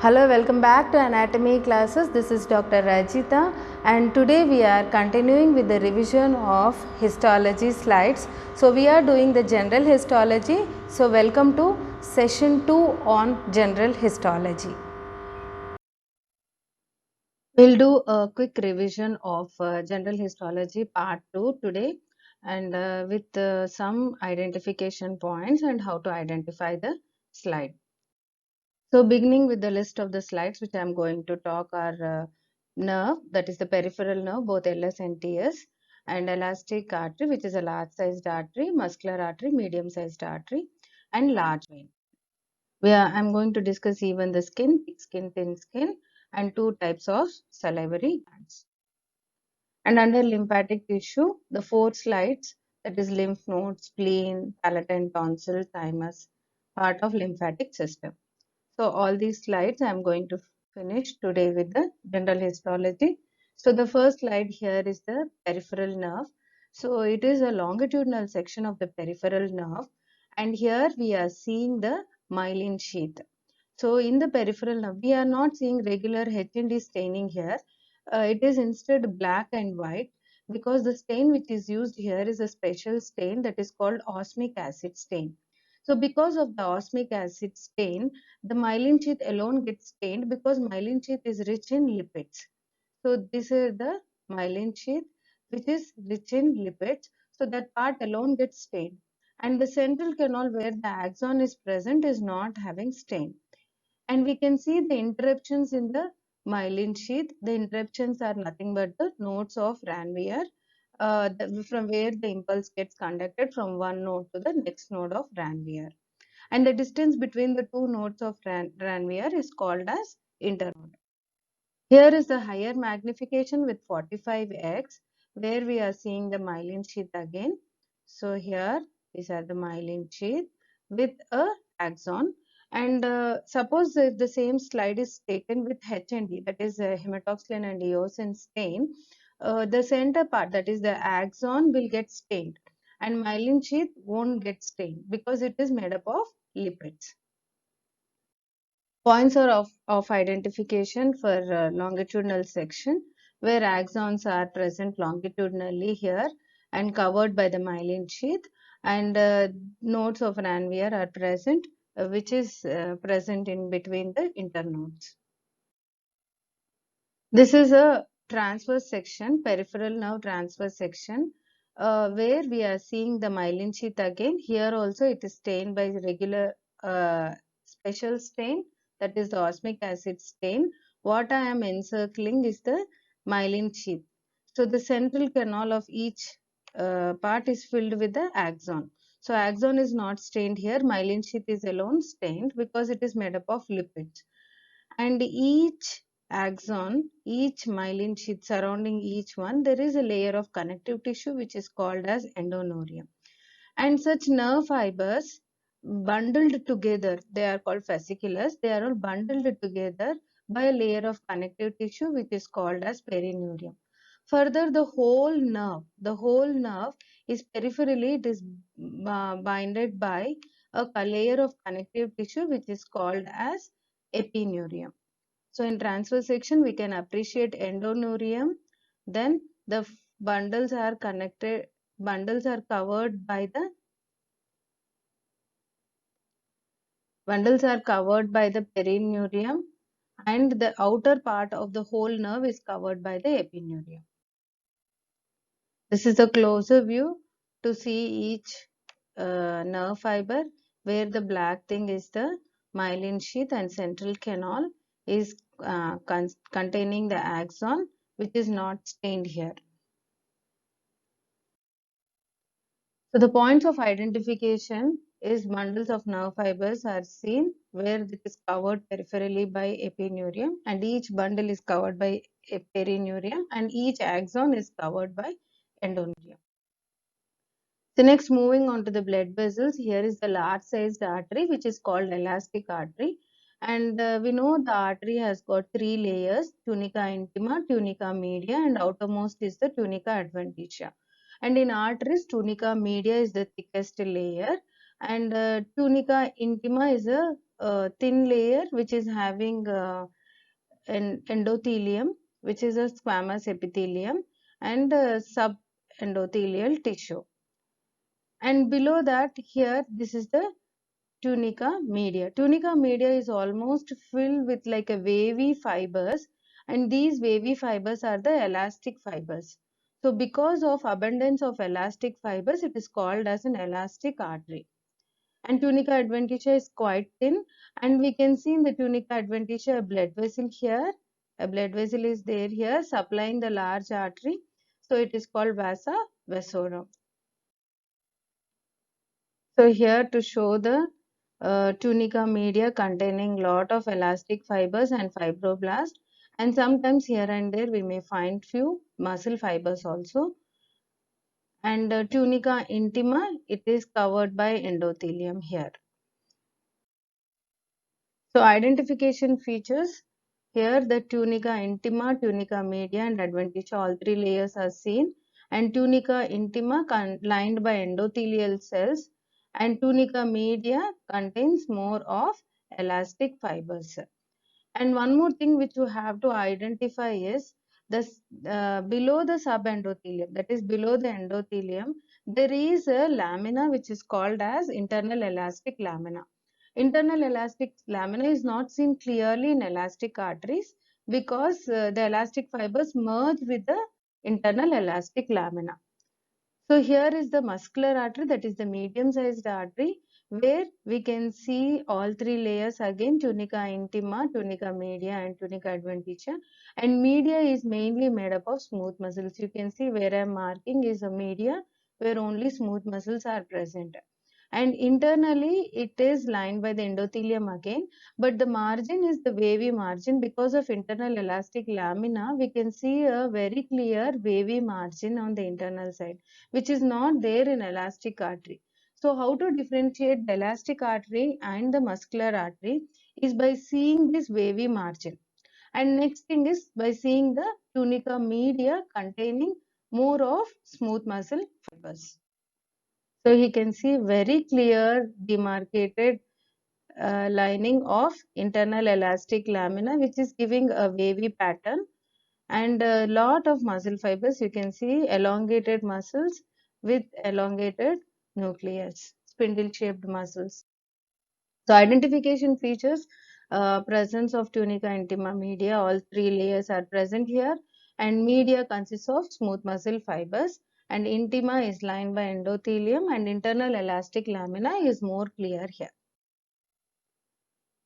Hello, welcome back to anatomy classes. This is Dr. Rajita and today we are continuing with the revision of histology slides. So we are doing the general histology. So welcome to session 2 on general histology. We'll do a quick revision of general histology part 2 today and with some identification points and how to identify the slide. So beginning with the list of the slides which I am going to talk are nerve, that is the peripheral nerve, both LS and TS, and elastic artery, which is a large sized artery, muscular artery, medium sized artery, and large vein. I'm going to discuss even the skin, thick skin, thin skin, and two types of salivary glands. And under lymphatic tissue, the four slides, that is lymph nodes, spleen, palatine, tonsil, thymus, part of lymphatic system. So all these slides I am going to finish today with the general histology. So the first slide here is the peripheral nerve. So it is a longitudinal section of the peripheral nerve and here we are seeing the myelin sheath. So in the peripheral nerve we are not seeing regular H&E staining here. It is instead black and white because the stain which is used here is a special stain that is called osmic acid stain. So because of the osmic acid stain, the myelin sheath alone gets stained because myelin sheath is rich in lipids. So this is the myelin sheath which is rich in lipids. So that part alone gets stained. And the central canal where the axon is present is not having stain. And we can see the interruptions in the myelin sheath. The interruptions are nothing but the nodes of Ranvier, from where the impulse gets conducted from one node to the next node of Ranvier. And the distance between the two nodes of Ranvier is called as internode. Here is the higher magnification with 45x, where we are seeing the myelin sheath again. So here, these are the myelin sheath with a axon. And suppose if the same slide is taken with H&E, that is hematoxylin and eosin stain, the center part, that is the axon, will get stained. And myelin sheath won't get stained because it is made up of lipids. Points are of identification for longitudinal section where axons are present longitudinally here and covered by the myelin sheath, and nodes of Ranvier are present which is present in between the internodes. This is a transverse section, peripheral nerve transverse section, where we are seeing the myelin sheath again. Here also it is stained by regular special stain, that is the osmic acid stain. What I am encircling is the myelin sheath. So the central canal of each part is filled with the axon. So axon is not stained here. Myelin sheath is alone stained because it is made up of lipids. And each axon, each myelin sheath surrounding each one, there is a layer of connective tissue which is called as endoneurium. And such nerve fibers bundled together, they are called fasciculus, they are all bundled together by a layer of connective tissue which is called as perineurium. Further, the whole nerve is peripherally, it is binded by a layer of connective tissue which is called as epineurium. So in transverse section, we can appreciate endoneurium. Then the bundles are connected, bundles are covered by the perineurium, and the outer part of the whole nerve is covered by the epineurium. This is a closer view to see each nerve fiber, where the black thing is the myelin sheath and central canal is containing the axon, which is not stained here. So the points of identification is bundles of nerve fibers are seen where it is covered peripherally by epineurium, and each bundle is covered by a perineurium, and each axon is covered by endoneurium. So next, moving on to the blood vessels, here is the large sized artery which is called elastic artery, and we know the artery has got three layers: tunica intima, tunica media, and outermost is the tunica adventitia. And in arteries, tunica media is the thickest layer, And tunica intima is a thin layer which is having an endothelium, which is a squamous epithelium, and subendothelial tissue. And below that, here, this is the tunica media. Tunica media is almost filled with like a wavy fibers, and these wavy fibers are the elastic fibers. So because of abundance of elastic fibers, it is called as an elastic artery. And tunica adventitia is quite thin, and we can see in the tunica adventitia a blood vessel here. A blood vessel is there here supplying the large artery. So it is called vasa vasorum. So here to show the tunica media containing lot of elastic fibers and fibroblast, and sometimes here and there we may find few muscle fibers also. And tunica intima, it is covered by endothelium here. So identification features, here the tunica intima, tunica media and adventitia, all three layers are seen, and tunica intima lined by endothelial cells, and tunica media contains more of elastic fibers. And one more thing which you have to identify is this below the subendothelium, that is below the endothelium, there is a lamina which is called as internal elastic lamina. Internal elastic lamina is not seen clearly in elastic arteries because the elastic fibers merge with the internal elastic lamina. So here is the muscular artery, that is the medium sized artery, where we can see all three layers again, tunica intima, tunica media and tunica adventitia. And media is mainly made up of smooth muscles. You can see where I am marking is a media where only smooth muscles are present. And internally it is lined by the endothelium again, but the margin is the wavy margin. Because of internal elastic lamina, we can see a very clear wavy margin on the internal side, which is not there in elastic artery. So how to differentiate the elastic artery and the muscular artery is by seeing this wavy margin. And next thing is by seeing the tunica media containing more of smooth muscle fibers. So he can see very clear demarcated lining of internal elastic lamina, which is giving a wavy pattern, and a lot of muscle fibers. You can see elongated muscles with elongated nucleus, spindle shaped muscles. So identification features, presence of tunica intima media, all three layers are present here, and media consists of smooth muscle fibers, and intima is lined by endothelium, and internal elastic lamina is more clear here.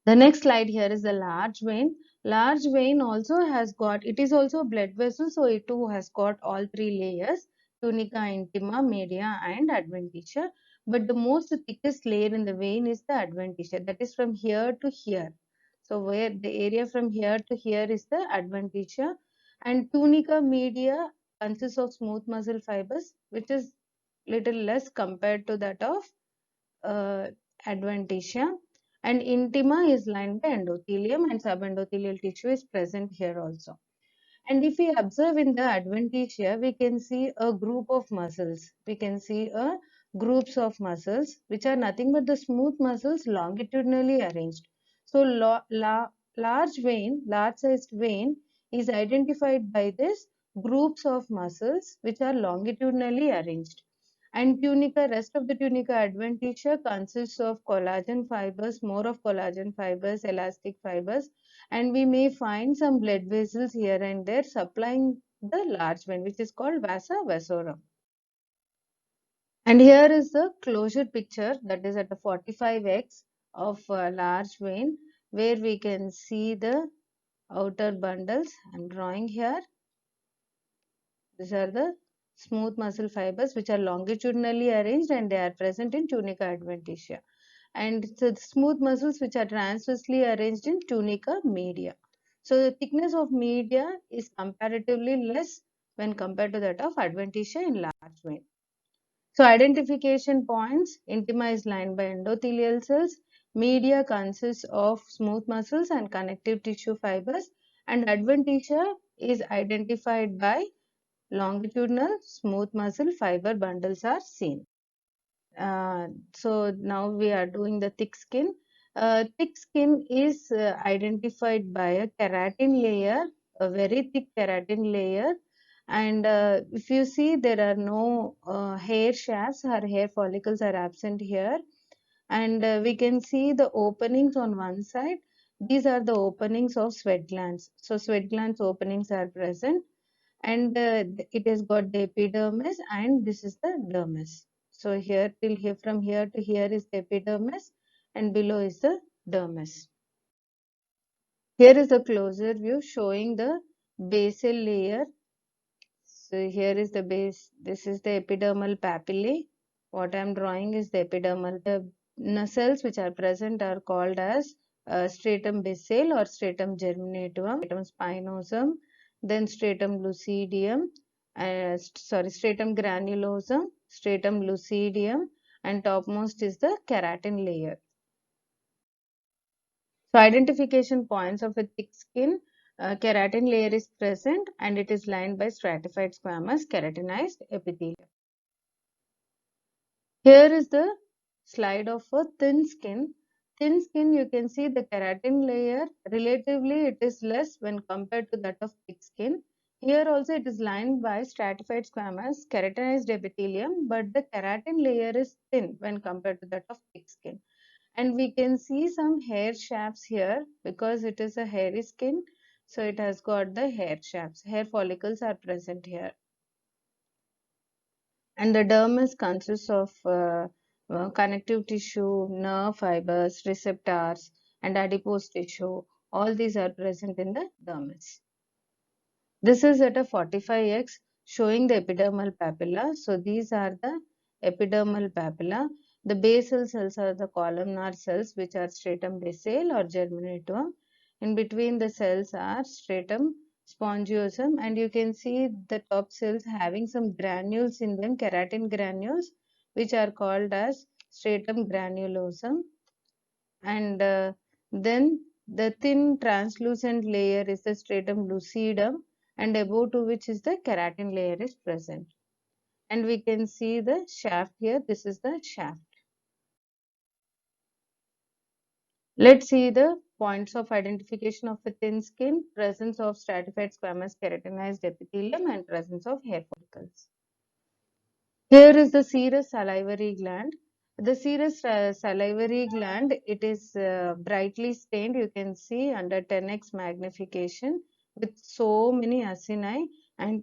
The next slide here is the large vein. Large vein also has got, it is also a blood vessel, so it too has got all three layers, tunica intima, media and adventitia. But the most thickest layer in the vein is the adventitia, that is from here to here. So where the area from here to here is the adventitia, and tunica media consists of smooth muscle fibers, which is little less compared to that of uh, adventitia, and intima is lined by endothelium, and subendothelial tissue is present here also. And if we observe in the adventitia, we can see a group of muscles. We can see a groups of muscles which are nothing but the smooth muscles longitudinally arranged. So large vein, large sized vein is identified by this groups of muscles which are longitudinally arranged. And tunica, rest of the tunica adventitia consists of collagen fibers, more of collagen fibers, elastic fibers, and we may find some blood vessels here and there supplying the large vein, which is called vasa vasorum. And here is the closure picture, that is at the 45x of large vein, where we can see the outer bundles. I'm drawing here. These are the smooth muscle fibers which are longitudinally arranged, and they are present in tunica adventitia. And the smooth muscles which are transversely arranged in tunica media. So the thickness of media is comparatively less when compared to that of adventitia in large vein. So identification points, intima is lined by endothelial cells, media consists of smooth muscles and connective tissue fibers, and adventitia is identified by longitudinal smooth muscle fiber bundles are seen. So now we are doing the thick skin. Thick skin is identified by a keratin layer, a very thick keratin layer. And if you see, there are no hair shafts or hair follicles are absent here. And we can see the openings on one side. These are the openings of sweat glands. So sweat glands openings are present, and it has got the epidermis, and this is the dermis. So here till here, from here to here is the epidermis, and below is the dermis. Here is a closer view showing the basal layer. So here is the base. This is the epidermal papillae. What I am drawing is the epidermal. The cells which are present are called as stratum basale or stratum germinativum, stratum spinosum, then stratum lucidium, stratum granulosum, stratum lucidium, and topmost is the keratin layer. So identification points of a thick skin, keratin layer is present and it is lined by stratified squamous keratinized epithelium. Here is the slide of a thin skin. Thin skin, you can see the keratin layer, relatively it is less when compared to that of thick skin. Here also it is lined by stratified squamous keratinized epithelium, but the keratin layer is thin when compared to that of thick skin. And we can see some hair shafts here because it is a hairy skin. So it has got the hair shafts. Hair follicles are present here. And the dermis consists of connective tissue, nerve fibers, receptors, and adipose tissue. All these are present in the dermis. This is at a 45x showing the epidermal papilla. So these are the epidermal papilla. The basal cells are the columnar cells which are stratum basale or germinativum. In between the cells are stratum spongiosum, and you can see the top cells having some granules in them, keratin granules, which are called as stratum granulosum. And then the thin translucent layer is the stratum lucidum, and above to which is the keratin layer is present. And we can see the shaft here. This is the shaft. Let's see the points of identification of a thin skin, presence of stratified squamous keratinized epithelium, and presence of hair follicles. Here is the serous salivary gland. The serous salivary gland, it is brightly stained. You can see under 10x magnification with so many acini, and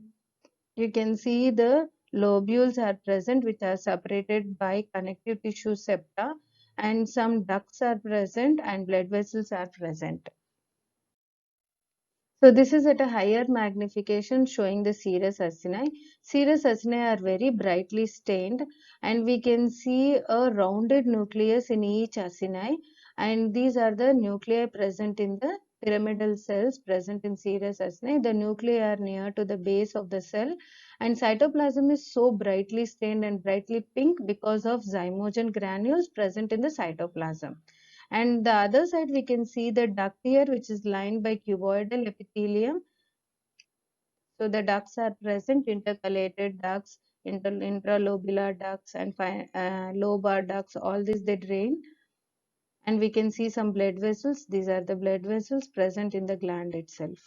you can see the lobules are present which are separated by connective tissue septa, and some ducts are present and blood vessels are present. So this is at a higher magnification showing the serous acini. Serous acini are very brightly stained, and we can see a rounded nucleus in each acini, and these are the nuclei present in the pyramidal cells present in serous acini. The nuclei are near to the base of the cell, and cytoplasm is so brightly stained and brightly pink because of zymogen granules present in the cytoplasm. And the other side, we can see the duct here, which is lined by cuboidal epithelium. So the ducts are present, intercalated ducts, intralobular ducts, and lobar ducts. All these they drain. And we can see some blood vessels. These are the blood vessels present in the gland itself.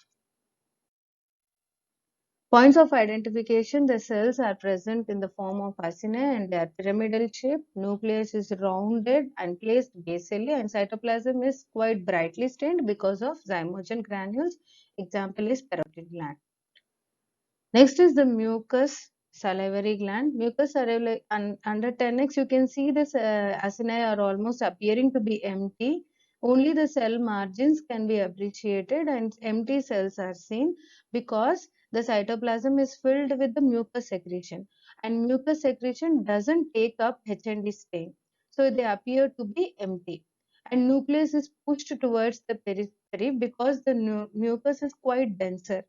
Points of identification, the cells are present in the form of acini and they are pyramidal shape. Nucleus is rounded and placed basally, and cytoplasm is quite brightly stained because of zymogen granules. Example is parotid gland. Next is the mucous salivary gland. Mucous salivary under 10x, you can see this acini are almost appearing to be empty. Only the cell margins can be appreciated and empty cells are seen because the cytoplasm is filled with the mucus secretion, and mucus secretion doesn't take up H&E stain. So they appear to be empty. And nucleus is pushed towards the periphery because the mucus is quite denser.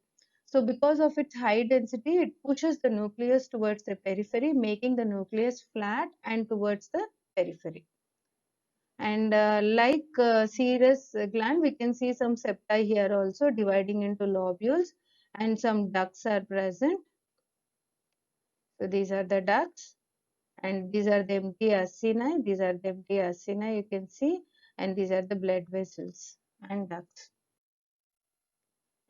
So because of its high density, it pushes the nucleus towards the periphery, making the nucleus flat and towards the periphery. And like serous gland, we can see some septa here also dividing into lobules, and some ducts are present. So these are the ducts, and these are the empty acini. These are the empty acini you can see, and these are the blood vessels and ducts.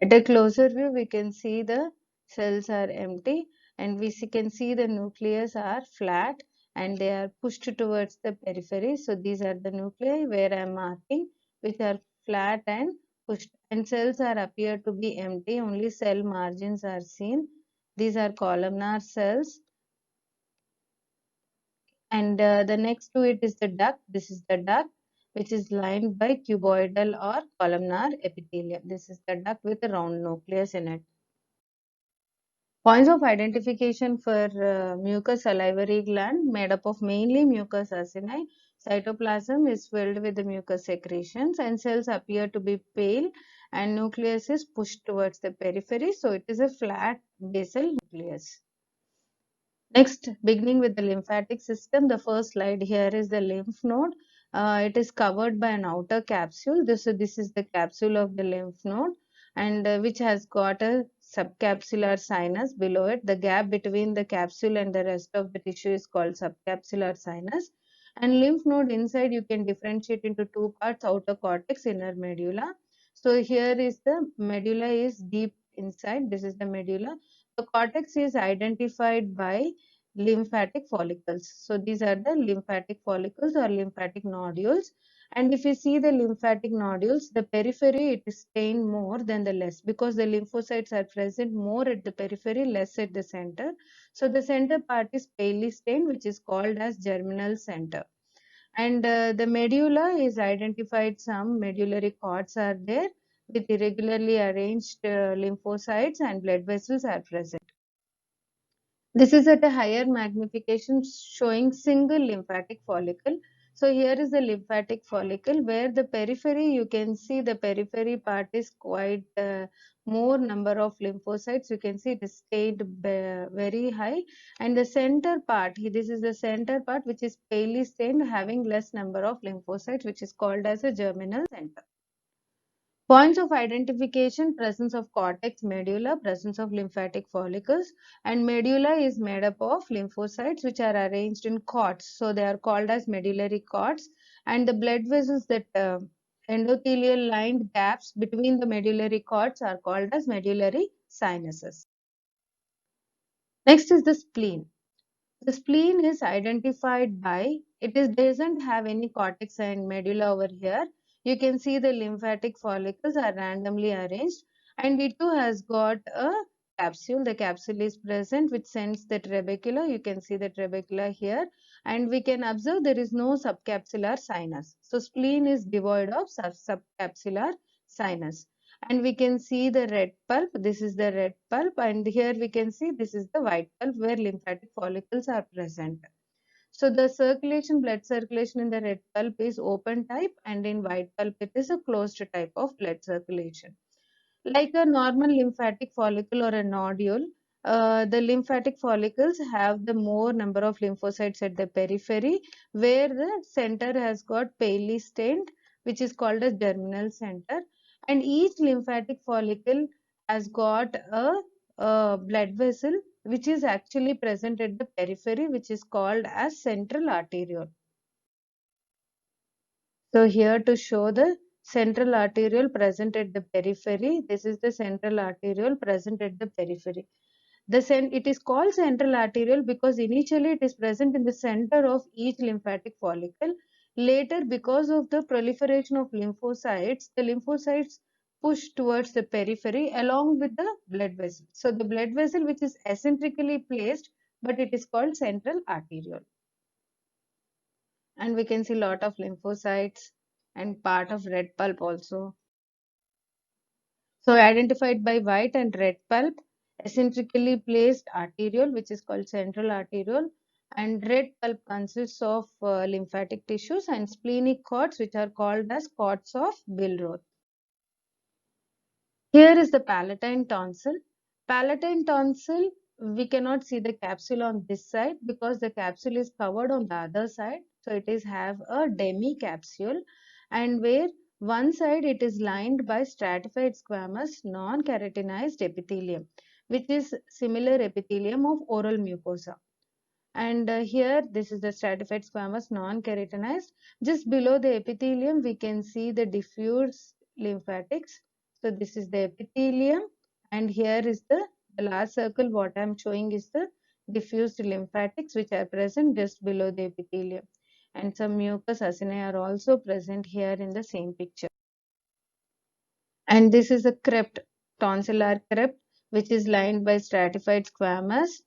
At a closer view, we can see the cells are empty, and can see the nucleus are flat and they are pushed towards the periphery. So these are the nuclei where I am marking, which are flat and pushed, and cells are appear to be empty. Only cell margins are seen. These are columnar cells, and the next to it is the duct. This is the duct which is lined by cuboidal or columnar epithelium. This is the duct with a round nucleus in it. Points of identification for mucous salivary gland made up of mainly mucous acini. Cytoplasm is filled with the mucous secretions and cells appear to be pale and nucleus is pushed towards the periphery. So it is a flat basal nucleus. Next, beginning with the lymphatic system, the first slide here is the lymph node. It is covered by an outer capsule. This is the capsule of the lymph node, and which has got a subcapsular sinus below it. The gap between the capsule and the rest of the tissue is called subcapsular sinus. And lymph node inside you can differentiate into two parts: outer cortex, inner medulla. So here is the medulla is deep inside. This is the medulla. The cortex is identified by lymphatic follicles. So these are the lymphatic follicles or lymphatic nodules. And if you see the lymphatic nodules, the periphery it is stained more than the less, because the lymphocytes are present more at the periphery, less at the center. So the center part is palely stained, which is called as germinal center. And the medulla is identified, some medullary cords are there with irregularly arranged lymphocytes and blood vessels are present. This is at a higher magnification showing single lymphatic follicle. So here is the lymphatic follicle where the periphery, you can see the periphery part is quite more number of lymphocytes. You can see it is stayed very high, and the center part, this is the center part which is palely stained having less number of lymphocytes, which is called as a germinal center. Points of identification: presence of cortex medulla, presence of lymphatic follicles, and medulla is made up of lymphocytes which are arranged in cords. So they are called as medullary cords, and the blood vessels, that endothelial lined gaps between the medullary cords, are called as medullary sinuses. Next is the spleen. The spleen is identified by, doesn't have any cortex and medulla over here. You can see the lymphatic follicles are randomly arranged, and it too has got a capsule. The capsule is present which sends the trabecula. You can see the trabecula here, and we can observe there is no subcapsular sinus. So spleen is devoid of subcapsular sinus. And we can see the red pulp. This is the red pulp, and here we can see this is the white pulp where lymphatic follicles are present. So the circulation, blood circulation in the red pulp is open type, and in white pulp it is a closed type of blood circulation. Like a normal lymphatic follicle or a nodule, the lymphatic follicles have the more number of lymphocytes at the periphery, where the center has got palely stained, which is called as germinal center. And each lymphatic follicle has got a blood vessel which is actually present at the periphery, which is called as central arteriole. So here to show the central arteriole present at the periphery, this is the central arteriole present at the periphery. It is called central arteriole because initially it is present in the center of each lymphatic follicle. Later, because of the proliferation of lymphocytes, the lymphocytes push towards the periphery along with the blood vessel. So the blood vessel which is eccentrically placed, but it is called central arteriole. And we can see lot of lymphocytes and part of red pulp also. So identified by white and red pulp, eccentrically placed arteriole which is called central arteriole, and red pulp consists of lymphatic tissues and splenic cords which are called as cords of Billroth. Here is the palatine tonsil. Palatine tonsil, we cannot see the capsule on this side because the capsule is covered on the other side. So it is have a demi capsule, and where one side it is lined by stratified squamous non-keratinized epithelium, which is similar epithelium of oral mucosa. And here, this is the stratified squamous non-keratinized. Just below the epithelium, we can see the diffuse lymphatics. So this is the epithelium, and here is the large circle. What I am showing is the diffused lymphatics which are present just below the epithelium. And some mucus acini are also present here in the same picture. And this is a crypt, tonsillar crypt, which is lined by stratified squamous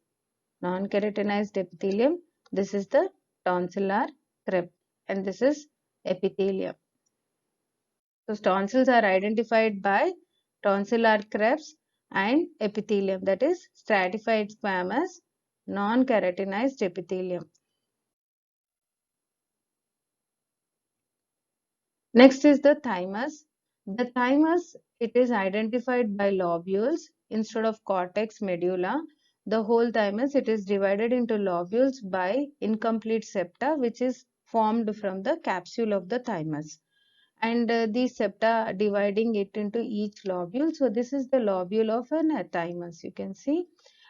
non-keratinized epithelium. This is the tonsillar crypt, and this is epithelium. So tonsils are identified by tonsillar crypts and epithelium, that is stratified squamous non-keratinized epithelium. Next is the thymus. The thymus, it is identified by lobules instead of cortex medulla. The whole thymus, it is divided into lobules by incomplete septa, which is formed from the capsule of the thymus. And these septa dividing it into each lobule. So this is the lobule of an thymus, you can see.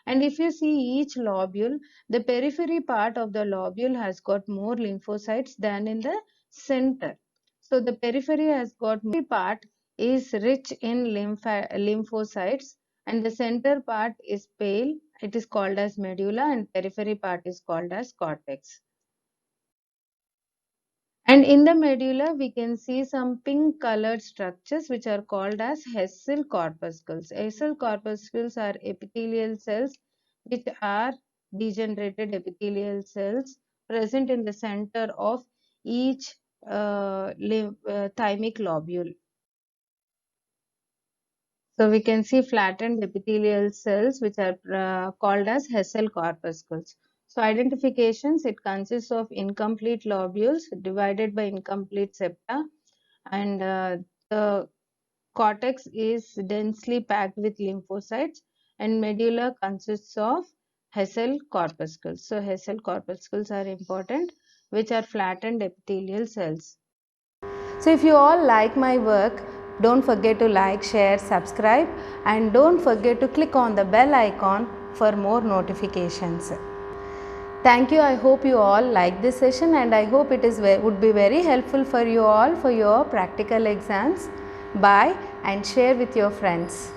And if you see each lobule, the periphery part of the lobule has got more lymphocytes than in the center. So the periphery has got more part is rich in lymphocytes, and the center part is pale. It is called as medulla, and periphery part is called as cortex. And in the medulla, we can see some pink colored structures which are called as Hessel corpuscles. Hessel corpuscles are epithelial cells which are degenerated epithelial cells present in the center of each thymic lobule. So we can see flattened epithelial cells which are called as Hessel corpuscles. So identifications, it consists of incomplete lobules divided by incomplete septa, and the cortex is densely packed with lymphocytes, and medulla consists of Hessel corpuscles. So Hessel corpuscles are important, which are flattened epithelial cells. So if you all like my work, don't forget to like, share, subscribe, and don't forget to click on the bell icon for more notifications. Thank you. I hope you all like this session, and I hope it would be very helpful for you all for your practical exams. Bye, and share with your friends.